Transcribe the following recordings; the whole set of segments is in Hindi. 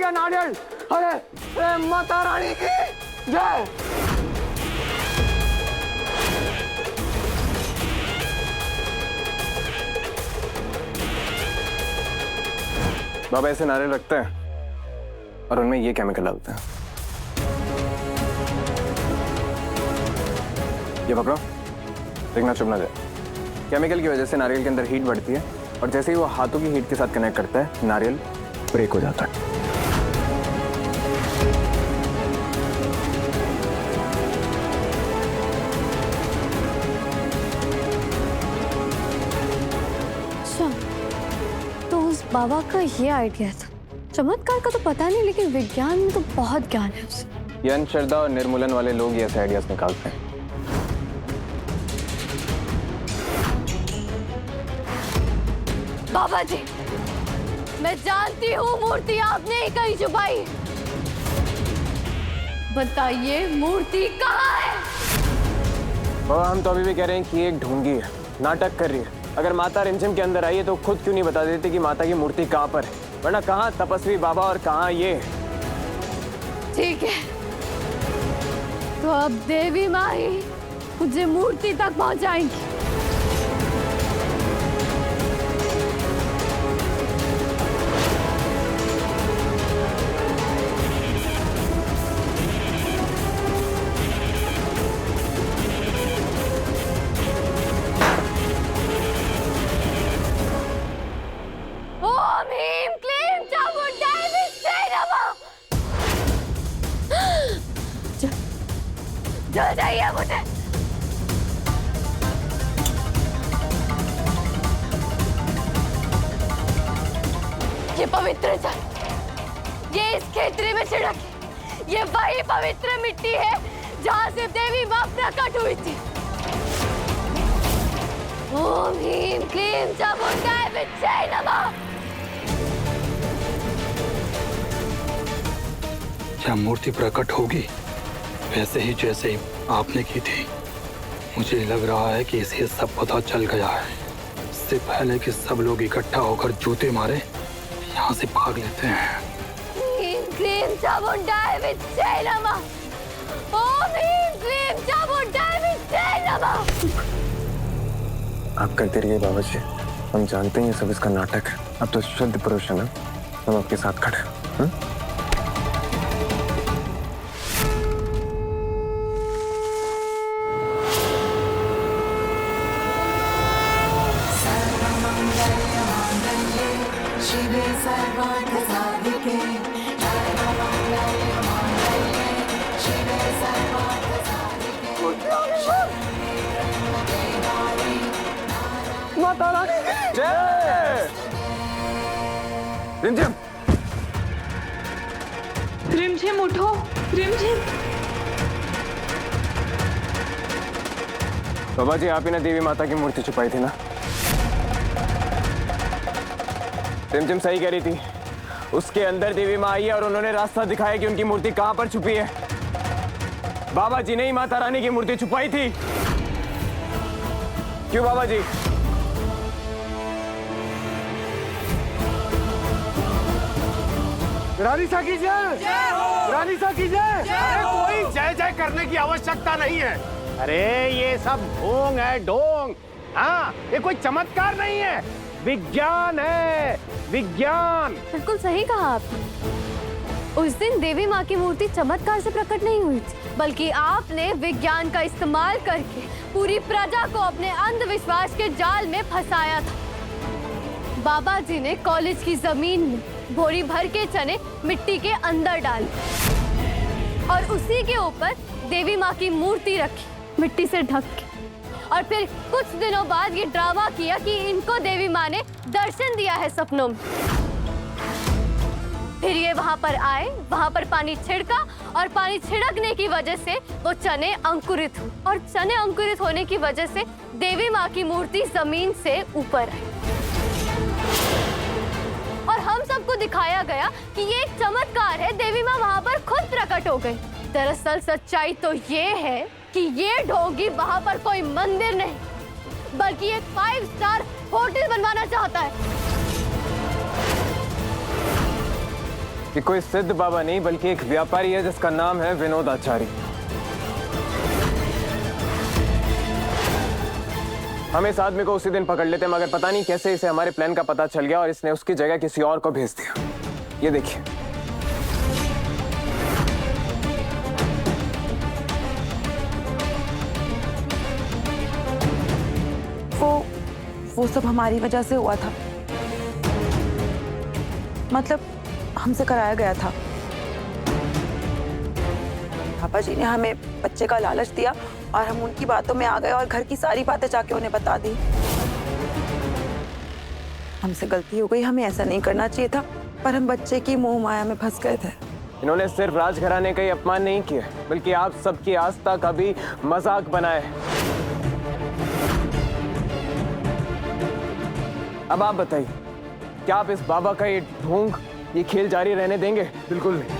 जय नारियल। अरे माता रानी की जय। बाबा ऐसे नारियल रखते हैं और उनमें ये केमिकल डालते हैं। ये पकड़ो, देखना चुप ना जाए। केमिकल की वजह से नारियल के अंदर हीट बढ़ती है और जैसे ही वो हाथों की हीट के साथ कनेक्ट करता है नारियल ब्रेक हो जाता है। अच्छा, तो उस बाबा का ये आइडिया था। चमत्कार का तो पता नहीं, लेकिन विज्ञान में तो बहुत ज्ञान है उसे। ये अंधश्रद्धा और निर्मूलन वाले लोग ये ऐसे आइडियाज निकालते हैं। बाबा जी, मैं जानती हूँ मूर्ति आपने ही कहीं छुपाई। बताइए मूर्ति कहाँ है? बाबा हम तो अभी भी कह रहे हैं कि एक ढोंगी है, नाटक कर रही है। अगर माता रिमझिम के अंदर आई है तो खुद क्यों नहीं बता देती कि माता की मूर्ति कहाँ पर है? वरना कहाँ तपस्वी बाबा और कहाँ ये। ठीक है, तो अब देवी माँ ही मुझे मूर्ति तक पहुँचाएंगी। ओम ह्रीं क्लीं चामुंडाय विद्महे नमः। जल जाइए मुझे। ये पवित्र जल, ये इस खेतरी में छिड़के। ये वही पवित्र मिट्टी है जहाँ से देवी माँ प्रकट हुई थी। ओम ह्रीं क्लीं चामुंडाय विद्महे नमः। क्या मूर्ति प्रकट होगी वैसे ही जैसे आपने की थी? मुझे लग रहा है कि इसे सब पता चल गया है। इससे पहले कि सब लोग इकट्ठा होकर जूते मारे, यहाँ से भाग लेते हैं। ह्रीं क्लीं चामुंडाय विद्महे नमः। ओम ह्रीं क्लीं चामुंडाय विद्महे नमः। आप करते रहिए बाबा जी, हम जानते हैं ये सब इसका नाटक है। आप तो शुद्ध पुरुष है ना, हम आपके साथ खड़े हैं। शिवे सर्वार्थसाधिके शिवे सर्वार्थसाधिके माता रानी की जय। रिमझिम, रिमझिम उठो, रिमझिम। बाबा जी आप ही ने देवी माता की मूर्ति छुपाई थी ना? रिमझिम सही कह रही थी, उसके अंदर देवी माँ आई है और उन्होंने रास्ता दिखाया कि उनकी मूर्ति कहां पर छुपी है। बाबा जी ने ही माता रानी की मूर्ति छुपाई थी। क्यों बाबा जी? रानी सा की जय। रानी सा की जय। अरे कोई जय जय करने की आवश्यकता नहीं है। अरे ये सब ढोंग है, ढोंग। हाँ, ये कोई चमत्कार नहीं है, विज्ञान है, विज्ञान। बिल्कुल सही कहा आपने। उस दिन देवी माँ की मूर्ति चमत्कार से प्रकट नहीं हुई थी, बल्कि आपने विज्ञान का इस्तेमाल करके पूरी प्रजा को अपने अंधविश्वास के जाल में फंसाया था। बाबा जी ने कॉलेज की जमीन में बोरी भर के चने मिट्टी के अंदर डाले और उसी के ऊपर देवी माँ की मूर्ति रखी, मिट्टी से ढक के। और फिर कुछ दिनों बाद ये ड्रामा किया कि इनको देवी माँ ने दर्शन दिया है सपनों में। फिर ये वहां पर आए, वहां पर पानी छिड़का और पानी छिड़कने की वजह से वो चने अंकुरित हुए और चने अंकुरित होने की वजह से देवी माँ की मूर्ति जमीन से ऊपर आई और हम सबको दिखाया गया कि ये एक चमत्कार है, देवी माँ वहां पर खुद प्रकट हो गई। दरअसल सच्चाई तो ये है कि ये ढोंगी वहां पर कोई मंदिर नहीं बल्कि एक 5 स्टार होटल बनवाना चाहता है। कि कोई सिद्ध बाबा नहीं बल्कि एक व्यापारी है जिसका नाम है विनोद आचार्य। हम इस आदमी को उसी दिन पकड़ लेते मगर पता नहीं कैसे इसे हमारे प्लान का पता चल गया और इसने उसकी जगह किसी और को भेज दिया। ये देखिए। वो सब हमारी वजह से हुआ था। मतलब हमसे कराया गया था। पापा जी ने हमें बच्चे का लालच दिया और हम उनकी बातों में आ गए और घर की सारी बातें जाके उन्हें बता दी। हमसे गलती हो गई, हमें ऐसा नहीं करना चाहिए था, पर हम बच्चे की मोह माया में फंस गए थे। इन्होंने सिर्फ राजघराने का ही अपमान नहीं किया बल्कि आप सबकी आस्था का भी मजाक बनाया है। अब आप बताइए, क्या आप इस बाबा का ये ढोंग, ये खेल जारी रहने देंगे? बिल्कुल नहीं।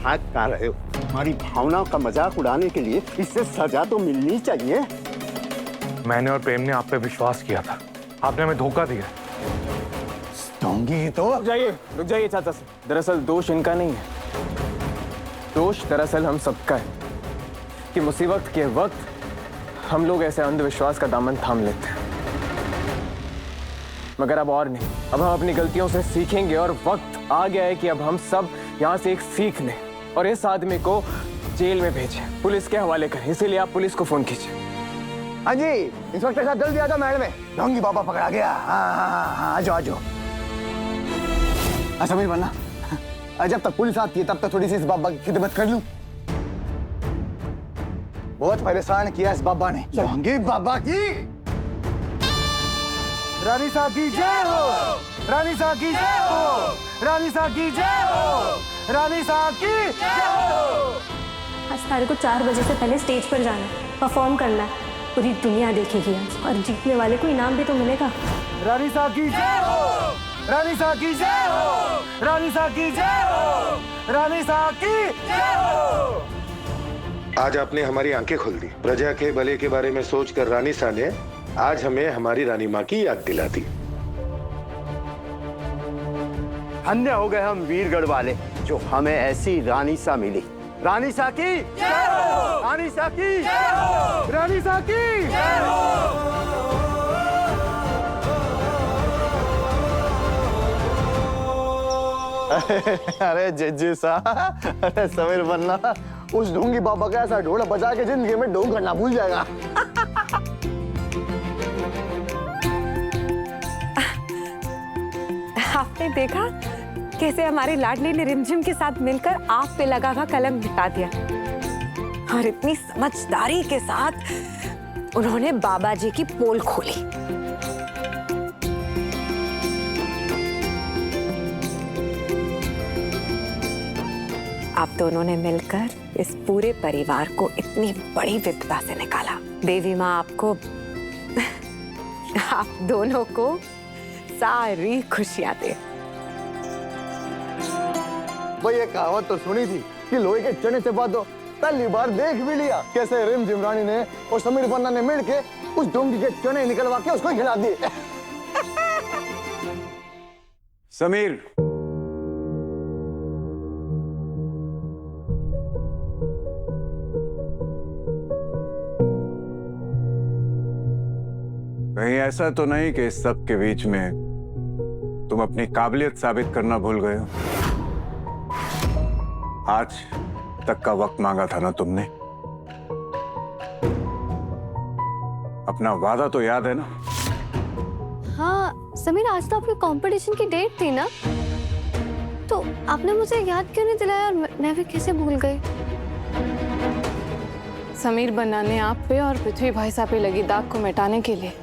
भाग कहाँ रहे हो? हमारी भावनाओं का मजाक उड़ाने के लिए इससे सजा तो मिलनी चाहिए। मैंने और प्रेम ने आप पे विश्वास किया था, आपने हमें धोखा दिया। ढोंगी तो रुक जाइए चाचा से। दरअसल दोष इनका नहीं है, दोष दरअसल हम सबका है कि मुसीबत के वक्त हम लोग ऐसे अंधविश्वास का दामन थाम लेते हैं। मगर अब और नहीं, अब हम अपनी गलतियों से सीखेंगे और वक्त आ गया है कि अब हम सब यहाँ से एक सीख लें और इस आदमी को जेल में भेजें, पुलिस के हवाले करें। इसीलिए आप पुलिस को फोन कीजिए। हाँ जी, इंस्पेक्टर साहब जल्दी आ जाओ, मैडम में ढोंगी बाबा पकड़ा गया। हाँ, आ जाओ। समीर बन्ना, जब तक पुलिस आती है तब तक थोड़ी सी इस बाबा की खिदमत कर लूं। बहुत परेशान किया इस बाबा ने। ढोंगी बाबा की रानी साहब की जय हो, रानी साहब की जय हो, रानी साहब की जय हो, रानी साहब की जय हो। आज तारे को 4 बजे से पहले स्टेज पर जाना है, परफॉर्म करना है, पूरी दुनिया देखेगी आज और जीतने वाले को इनाम भी तो मिलेगा। रानी साहब की जय हो, रानी साहब की जय हो, रानी साहब की जय हो, रानी साहब की जय हो। आज आपने हमारी आंखें खोल दी। प्रजा के भले के बारे में सोचकर रानी साहब ने आज हमें हमारी रानी माँ की याद दिला दी। धन्य हो गए हम वीरगढ़ वाले जो हमें ऐसी रानी सा मिली। रानी सा की जय हो, रानी सा की जय हो, रानी सा की जय हो। अरे जज्जी साहब, अरे समीर बन्ना उस ढोंगी बाबा का ऐसा ढोल बजा के जिंदगी में ढोंग करना भूल जाएगा। आपने देखा कैसे हमारी लाडली ने रिमझिम के साथ मिलकर आप पे लगा हुआ कलम मिटा दिया और इतनी समझदारी के साथ उन्होंने बाबा जी की पोल खोली। आप दोनों ने मिलकर इस पूरे परिवार को इतनी बड़ी विपदा से निकाला। देवी माँ आपको आप दोनों को सारी खुशियां दे। वो ये कहावत तो सुनी थी कि लोहे के चने से बात हो, पहली बार देख भी लिया कैसे रिमझिम रानी ने और समीर बन्ना ने मिलके उस ढोंगी के चने निकलवा के उसको खिला दिए। समीर, कहीं ऐसा तो नहीं कि इस सब के बीच में तुम अपनी काबिलियत साबित करना भूल गए हो? आज तक का वक्त मांगा था ना तुमने? अपना वादा तो याद है ना? हाँ समीर, आज तो आपके कंपटीशन की डेट थी ना, तो आपने मुझे याद क्यों नहीं दिलाया और मैं भी कैसे भूल गई? समीर बन्ना ने आप पे और पृथ्वी भाई साहब पे लगी दाग को मिटाने के लिए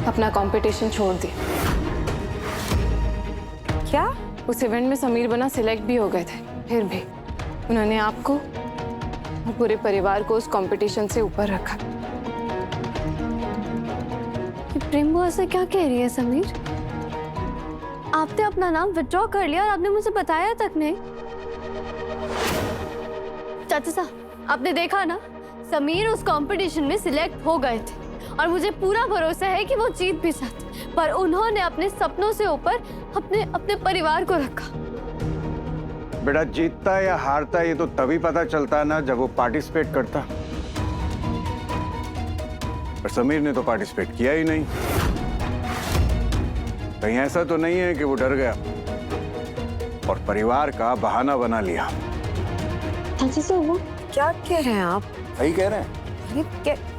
अपना कंपटीशन छोड़ दिया। क्या? उस इवेंट में समीर बन्ना सिलेक्ट भी हो गए थे, फिर भी उन्होंने आपको और पूरे परिवार को उस कंपटीशन से ऊपर रखा। प्रेम वो ऐसा क्या कह रही है समीर? आपने अपना नाम विथड्रॉ कर लिया और आपने मुझे बताया तक नहीं। चाचा साहब, आपने देखा ना, समीर उस कंपटीशन में सिलेक्ट हो गए थे और मुझे पूरा भरोसा है कि वो जीत भी जाते, पर उन्होंने अपने सपनों से ऊपर अपने अपने परिवार को रखा। बेटा, जीतता या हारता ये तो तभी पता चलता ना जब वो पार्टिसिपेट करता। पर समीर ने तो पार्टिसिपेट किया ही नहीं। कहीं ऐसा तो नहीं है कि वो डर गया और परिवार का बहाना बना लिया? क्या कह रहे हैं आप? सही कह रहे हैं। अरे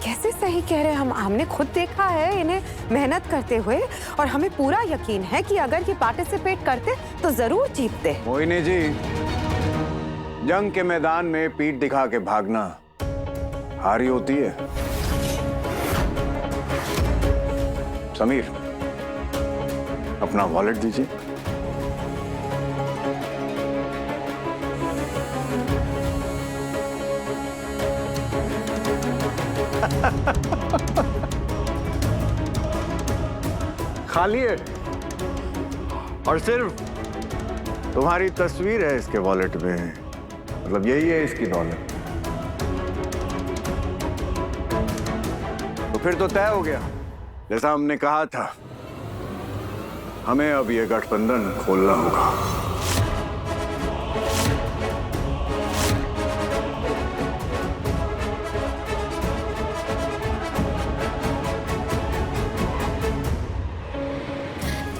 कैसे सही कह रहे हैं? हमने खुद देखा है इन्हें मेहनत करते हुए, और हमें पूरा यकीन है कि अगर ये पार्टिसिपेट करते तो जरूर जीतते। मोहिनी जी, जंग के मैदान में पीठ दिखा के भागना हारी होती है। समीर, अपना वॉलेट दीजिए। खाली है और सिर्फ तुम्हारी तस्वीर है इसके वॉलेट में। मतलब यही है इसकी दौलत। तो फिर तो तय हो गया। जैसा हमने कहा था, हमें अब ये गठबंधन खोलना होगा।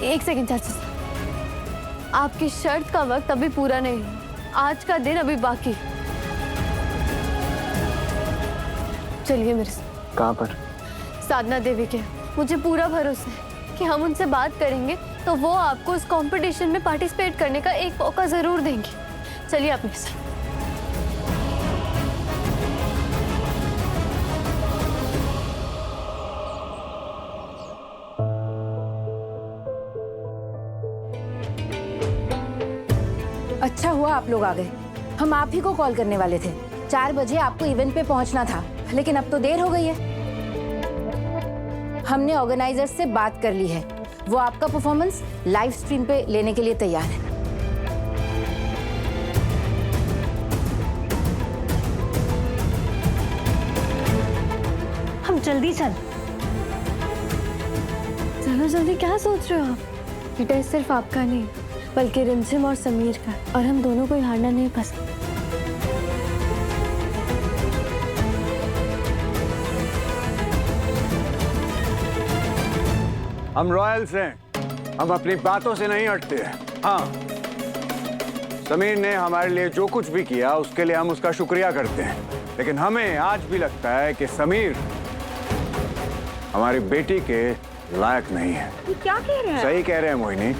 एक सेकंड चाचा साहब, आपकी शर्त का वक्त अभी पूरा नहीं हुआ। आज का दिन अभी बाकी। चलिए मेरे साथ। कहाँ पर? साधना देवी के। मुझे पूरा भरोसा है कि हम उनसे बात करेंगे तो वो आपको उस कंपटीशन में पार्टिसिपेट करने का एक मौका जरूर देंगे। चलिए आप मेरे साथ। अच्छा हुआ आप लोग आ गए। हम आप ही को कॉल करने वाले थे। 4 बजे आपको इवेंट पे पहुंचना था, लेकिन अब तो देर हो गई है। हमने ऑर्गेनाइजर से बात कर ली है। वो आपका परफॉर्मेंस लाइव स्ट्रीम पे लेने के लिए तैयार है। हम जल्दी चल। चलो जल्दी, क्या सोच रहे हो आप? ये टेस्ट सिर्फ आपका नहीं बल्कि रिमझिम और समीर का, और हम दोनों को हारना नहीं पसंद। हम रॉयल्स हैं, हम अपनी बातों से नहीं हटते हैं। हाँ, समीर ने हमारे लिए जो कुछ भी किया उसके लिए हम उसका शुक्रिया करते हैं, लेकिन हमें आज भी लगता है कि समीर हमारी बेटी के लायक नहीं है। ये क्या कह रहे हैं? सही कह रहे हैं मोहिनी।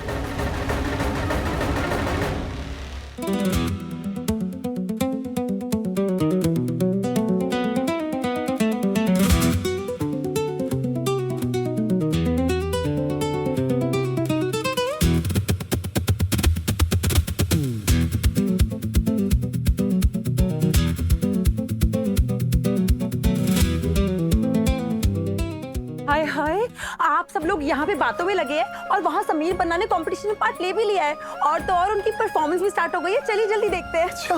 हाय हाय, आप सब लोग यहाँ पे बातों में लगे हैं और वहाँ समीर पन्ना ने कंपटीशन में पार्ट ले भी लिया है, और तो और उनकी परफॉर्मेंस भी स्टार्ट हो गई है। चलिए जल्दी देखते हैं। अच्छा,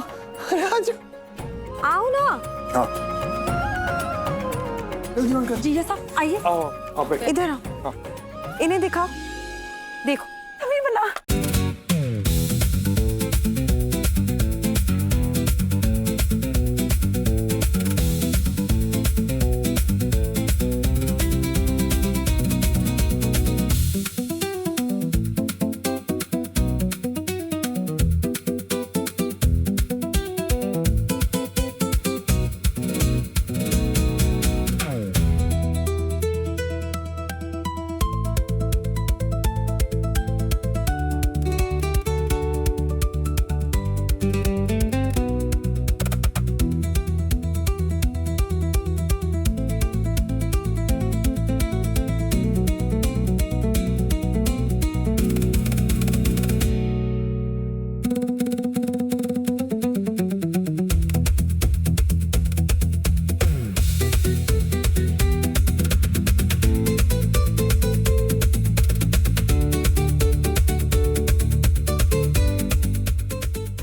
आओ ना। जी साहब आइए, इधर आओ। इन्हें दिखाओ। देखो समीर पन्ना।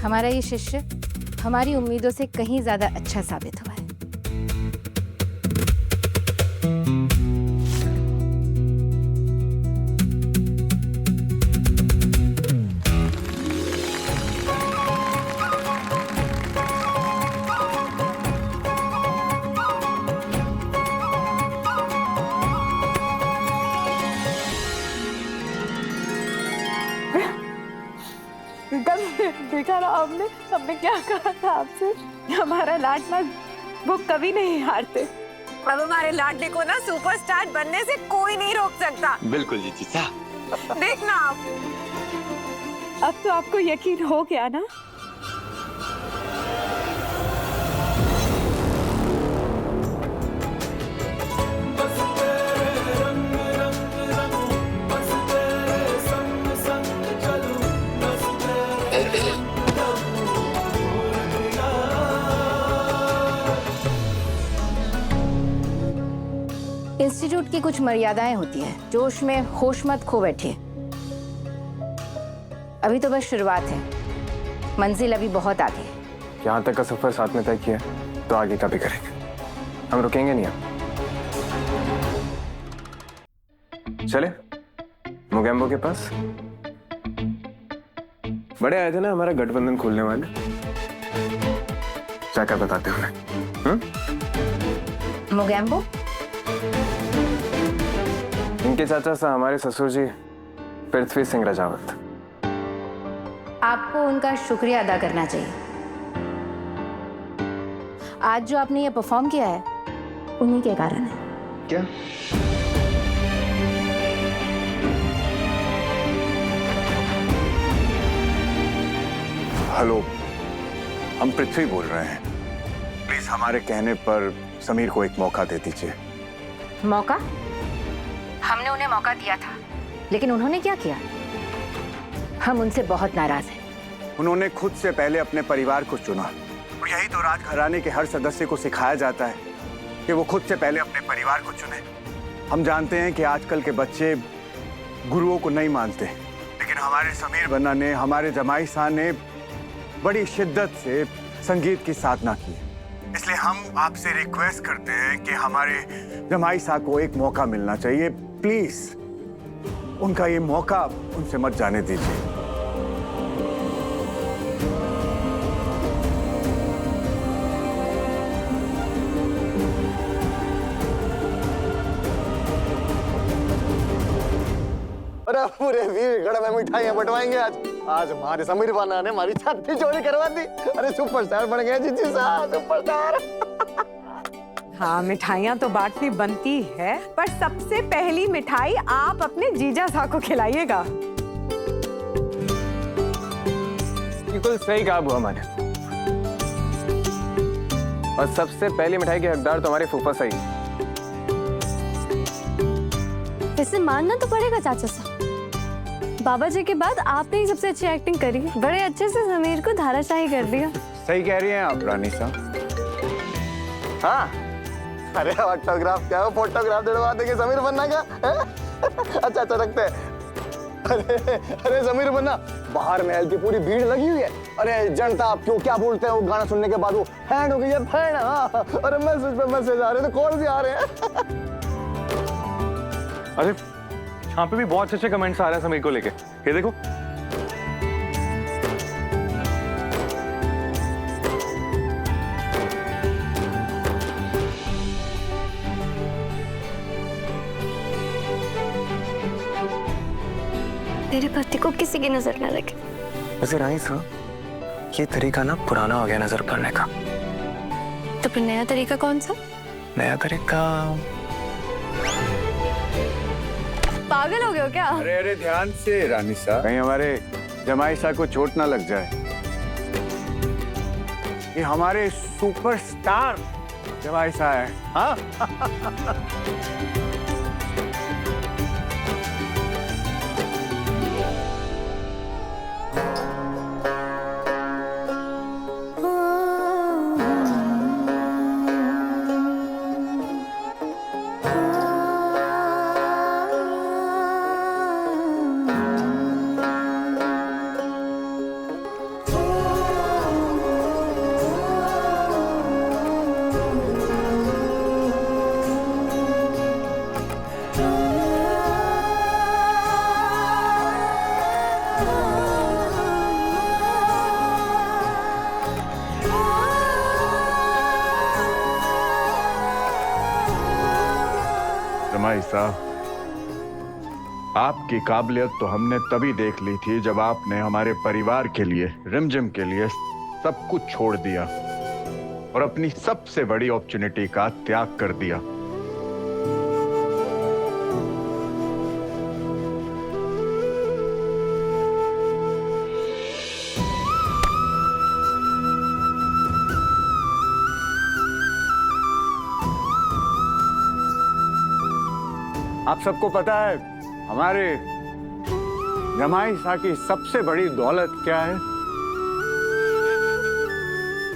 हमारा ये शिष्य हमारी उम्मीदों से कहीं ज्यादा अच्छा साबित हुआ है। हमने क्या कहा था आपसे? हमारा लाडला वो कभी नहीं हारते। अब हमारे लाडले को ना सुपरस्टार बनने से कोई नहीं रोक सकता। बिल्कुल जी जीजा। देखना आप, अब तो आपको यकीन हो गया ना? इंस्टीट्यूट की कुछ मर्यादाएं होती हैं। जोश में होश मत खो बैठिए। अभी तो बस शुरुआत है, मंजिल अभी बहुत आगे है। यहाँ तक का सफर साथ में तय किया तो आगे का भी करेंगे, हम रुकेंगे नहीं। अब चले मोगेम्बो के पास। बड़े आए थे ना हमारा गठबंधन खोलने वाले, जाकर बताते उन्हें। मोगेम्बो? इनके चाचा सा हमारे ससुर जी पृथ्वी सिंह राजावत। आपको उनका शुक्रिया अदा करना चाहिए। आज जो आपने ये परफॉर्म किया है उन्हीं के कारण है। क्या? हेलो, हम पृथ्वी बोल रहे हैं। प्लीज हमारे कहने पर समीर को एक मौका दे दीजिए। मौका? हमने उन्हें मौका दिया था, लेकिन उन्होंने क्या किया? हम उनसे बहुत नाराज हैं। उन्होंने खुद से पहले अपने परिवार को चुना, और यही तो राजघराने के हर सदस्य को सिखाया जाता है कि वो खुद से पहले अपने परिवार को चुने। हम जानते हैं कि आजकल के बच्चे गुरुओं को नहीं मानते, लेकिन हमारे समीर बन्ना ने, हमारे जमाई शाह ने बड़ी शिद्दत से संगीत की साधना की। इसलिए हम आपसे रिक्वेस्ट करते हैं कि हमारे जमाई शाह को एक मौका मिलना चाहिए। प्लीज उनका ये मौका उनसे मत जाने दीजिए। अरे पूरे वीरगढ़ में मिठाइयां बंटवाएंगे आज हमारे समीर बन्ना ने हमारी छाती चोरी करवा दी। अरे सुपरस्टार बन गए जीजी साहब, सुपरस्टार। हाँ, मिठाइयाँ तो बांटनी बनती है, पर सबसे पहली मिठाई आप अपने जीजा साहब को खिलाइएगा। बिल्कुल सही कहा बुआ माने। और सबसे पहली मिठाई के हकदार तो हमारे फूफा सही। इसे मानना तो पड़ेगा चाचा साहब, बाबा जी के बाद आपने ही सबसे अच्छी एक्टिंग करी। बड़े अच्छे से समीर को धाराशाही कर दिया। सही कह रही हैं आप रानी साहब। हाँ, अरे ऑटोग्राफ क्या हो, फोटोग्राफ दिलवा देंगे समीर बन्ना का। अच्छा अच्छा रखते हैं। अरे समीर बन्ना, बाहर महल की पूरी भीड़ लगी हुई है। अरे जनता आप क्यों क्या बोलते हैं, वो गाना सुनने के बाद वो हैंड हो गई है, फैन। हाँ, अरे मैसेज पे मैसेज आ रहे हैं, तो कॉल भी आ रहे हैं। अरे यहाँ पे भी बहुत अच्छे कमेंट्स आ रहे हैं समीर को लेके, ये देखो। तेरे पति को किसी की नजर न लगे। वैसे रानी साहब, ये तरीका ना पुराना हो गया नजर करने का। तो फिर नया तरीका कौन सा? नया तरीका पागल हो गए हो क्या? अरे अरे ध्यान से रानी साहब, कहीं हमारे जमाई साहब को चोट ना लग जाए। ये हमारे सुपरस्टार जमाई साहब है। हाँ जमाई साहब, आपकी काबिलियत तो हमने तभी देख ली थी जब आपने हमारे परिवार के लिए, रिमझिम के लिए सब कुछ छोड़ दिया और अपनी सबसे बड़ी अपॉर्चुनिटी का त्याग कर दिया। आप सबको पता है हमारे जमाई साहब की सबसे बड़ी दौलत क्या है?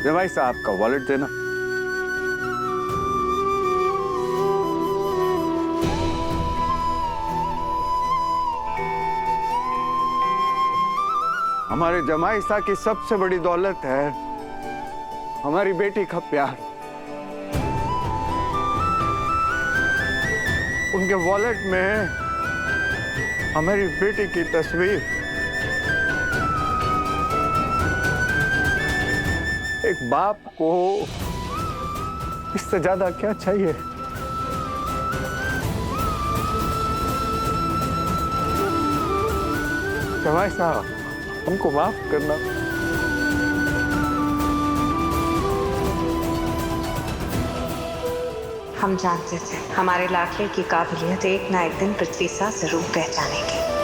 जमाई साहब का वॉलेट देना। हमारे जमाई साहब की सबसे बड़ी दौलत है हमारी बेटी का प्यार। उनके वॉलेट में हमारी बेटी की तस्वीर। एक बाप को इससे ज्यादा क्या चाहिए? जमाई साहब, हमको माफ करना। हम जानते थे हमारे लाडले की काबिलियत एक ना एक दिन पृथ्वी सा जरूर पहचानेगी।